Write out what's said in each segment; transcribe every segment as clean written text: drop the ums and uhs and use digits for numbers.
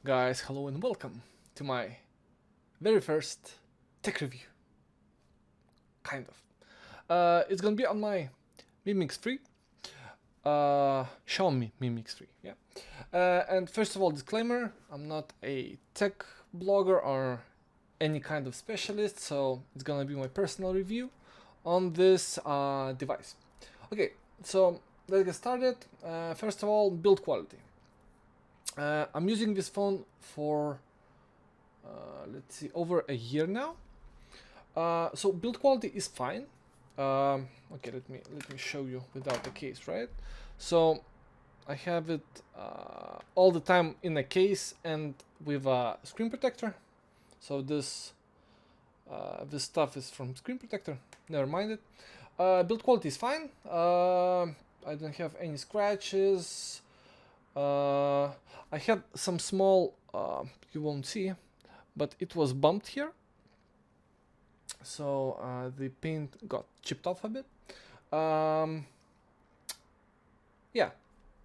Guys, hello and welcome to my very first tech review. Kind of. It's gonna be on my MIX3, Xiaomi Mi MIX3, yeah. And first of all, disclaimer, I'm not a tech blogger or any kind of specialist, so it's gonna be my personal review on this device. Okay, so let's get started. First of all, build quality. I'm using this phone for let's see, over a year now. So build quality is fine. Okay, let me show you without the case, right? So I have it all the time in a case and with a screen protector. So this stuff is from screen protector. Never mind it. Build quality is fine. I don't have any scratches. I had some small, you won't see, but it was bumped here. So the paint got chipped off a bit. Yeah,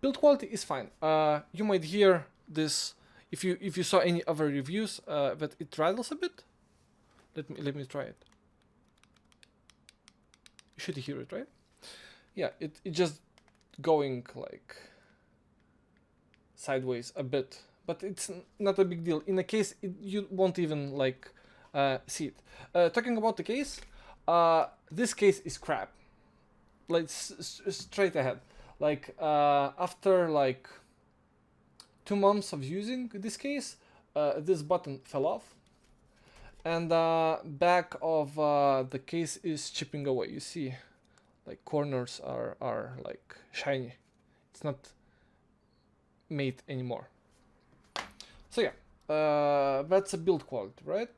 build quality is fine. You might hear this if you saw any other reviews that it rattles a bit. Let me try it. You should hear it, right? Yeah, it just going like sideways a bit, but it's not a big deal. In a case, you won't even like see it. Talking about the case, this case is crap. Like straight ahead. Like after like 2 months of using this case, this button fell off, and back of the case is chipping away. You see, like corners are like shiny. It's not made anymore. So yeah, that's a build quality, right?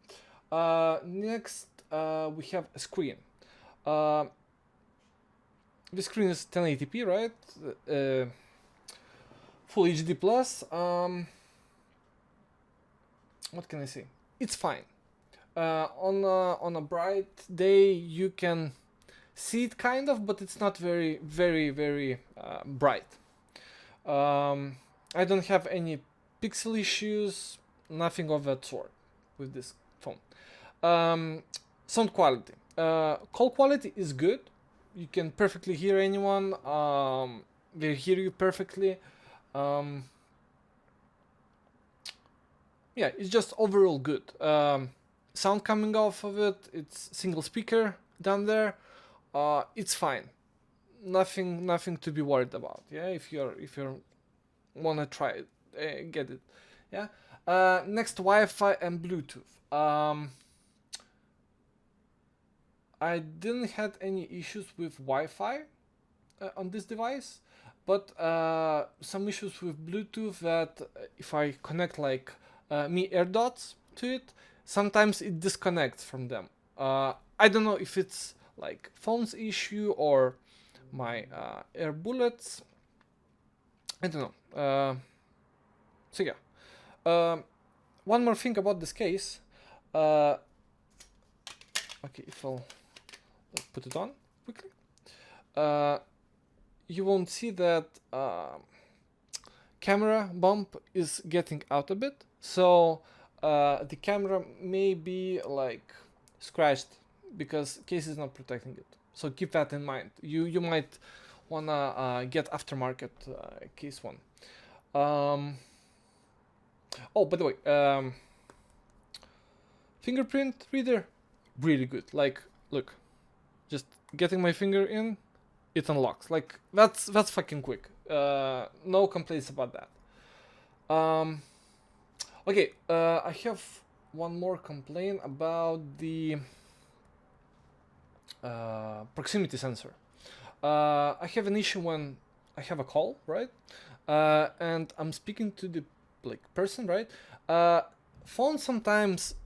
Next, we have a screen. The screen is 1080p, right? Full HD plus. What can I say? It's fine. On a bright day, you can see it kind of, but it's not very bright. I don't have any pixel issues, nothing of that sort with this phone. Sound quality. Call quality is good. You can perfectly hear anyone. They hear you perfectly. Yeah, it's just overall good. Sound coming off of it. It's single speaker down there. It's fine. Nothing to be worried about. Yeah, if you're wanna try it, get it. Yeah. Next, Wi-Fi and Bluetooth. I didn't had any issues with Wi-Fi on this device, but some issues with Bluetooth that if I connect like Mi AirDots to it, sometimes it disconnects from them. I don't know if it's like phone's issue or my air bullets. I don't know. So yeah. One more thing about this case. Okay, if I'll put it on quickly, you won't see that camera bump is getting out a bit. So the camera may be like scratched because case is not protecting it. So keep that in mind. You might wanna get aftermarket case one. Oh, by the way, fingerprint reader, really good. Like, look, just getting my finger in, it unlocks. Like that's fucking quick. No complaints about that. Okay, I have one more complaint about the proximity sensor. I have an issue when I have a call, right? And I'm speaking to the like person, right? Phone sometimes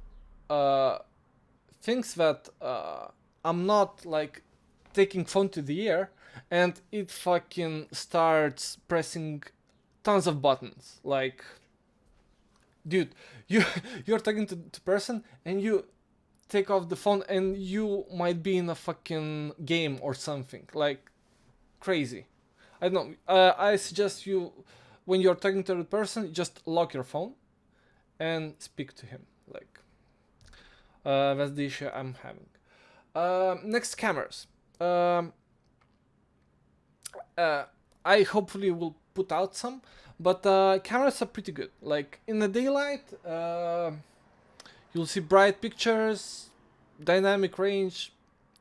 thinks that I'm not like taking phone to the air, and it fucking starts pressing tons of buttons. Like, dude, you're talking to person and you take off the phone and you might be in a fucking game or something. Like, crazy. I don't know. I suggest you, when you're talking to the person, just lock your phone and speak to him. Like that's the issue I'm having. Next, cameras. I hopefully will put out some, but cameras are pretty good. Like in the daylight, you'll see bright pictures, dynamic range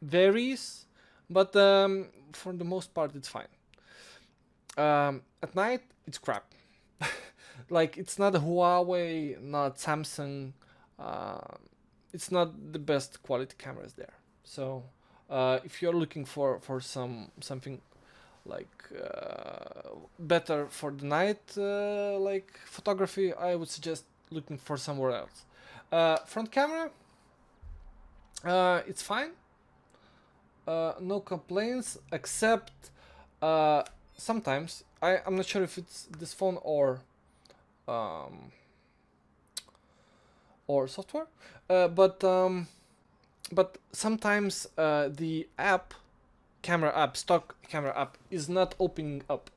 varies, but for the most part it's fine. At night, it's crap. Like it's not a Huawei, not Samsung. It's not the best quality cameras there. So if you're looking for something like better for the night, like photography, I would suggest looking for somewhere else. Front camera, it's fine. No complaints, except sometimes I'm not sure if it's this phone or software, but sometimes the stock camera app is not opening up.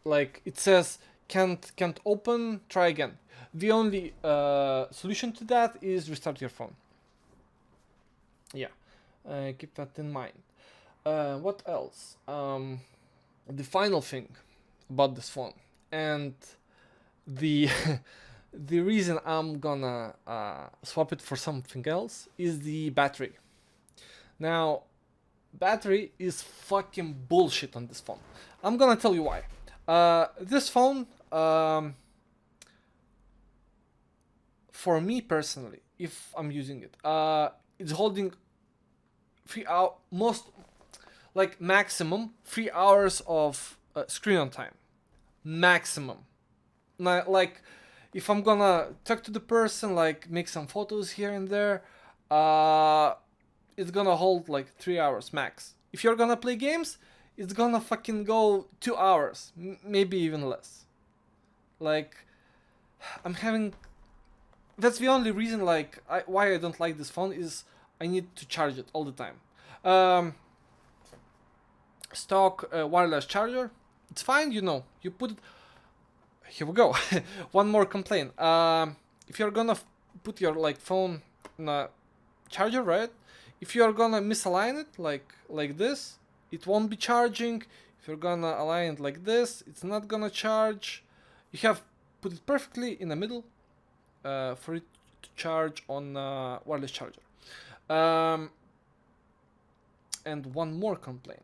Like it says can't open, try again. The only solution to that is restart your phone. Yeah, keep that in mind. What else? The final thing about this phone, and the the reason I'm gonna swap it for something else is the battery. Now, battery is fucking bullshit on this phone. I'm gonna tell you why. This phone, for me personally, if I'm using it, it's holding 3 hours, maximum 3 hours of screen on time. Maximum. Like, if I'm gonna talk to the person, like make some photos here and there, it's gonna hold like 3 hours max. If you're gonna play games, it's gonna fucking go 2 hours, maybe even less. Like, that's the only reason, like, why I don't like this phone is I need to charge it all the time. Stock wireless charger, it's fine, you put it. Here we go. One more complaint. If you're gonna put your phone in a charger, right? If you're gonna misalign it like this, it won't be charging. If you're gonna align it like this, it's not gonna charge. You have put it perfectly in the middle for it to charge on wireless charger. And one more complaint.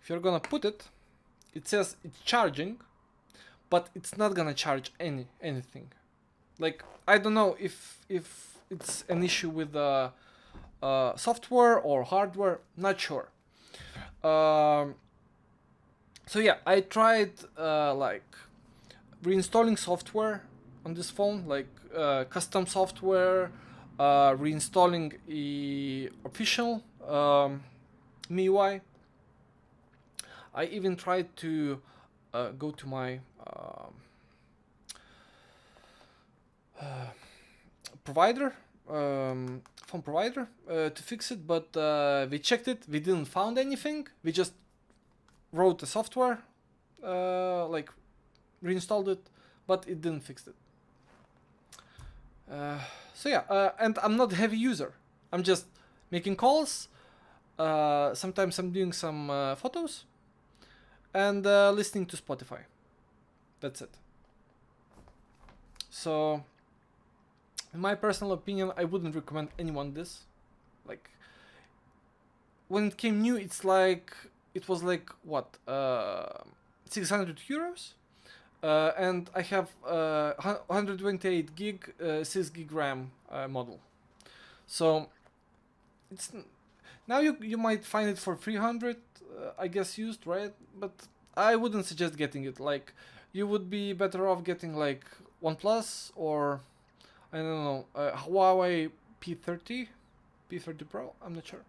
If you're gonna put it, it says it's charging, but it's not gonna charge anything. Like, I don't know if it's an issue with the software or hardware, not sure. So yeah, I tried reinstalling software on this phone, like custom software, reinstalling the official MIUI. I even tried to go to my provider, phone provider, to fix it, but we checked it, we didn't found anything. We just wrote the software, reinstalled it, but it didn't fix it. So yeah, and I'm not a heavy user. I'm just making calls. Sometimes I'm doing some photos and listening to Spotify. That's it. So, in my personal opinion, I wouldn't recommend anyone this. Like, when it came new, it was like what, 600 euros, and I have 128 gig, 6 gig RAM model. So it's now you might find it for 300, I guess, used, right? But I wouldn't suggest getting it. Like, you would be better off getting like OnePlus or I don't know, Huawei P30 Pro. I'm not sure.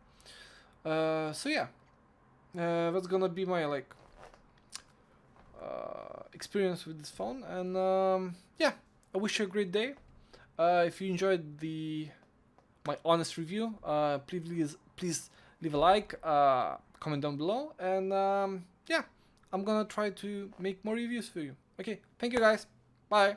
So yeah, that's gonna be my experience with this phone, and yeah, I wish you a great day. If you enjoyed my honest review, please leave a like, comment down below, and yeah, I'm gonna try to make more reviews for you. Okay, thank you guys. Bye.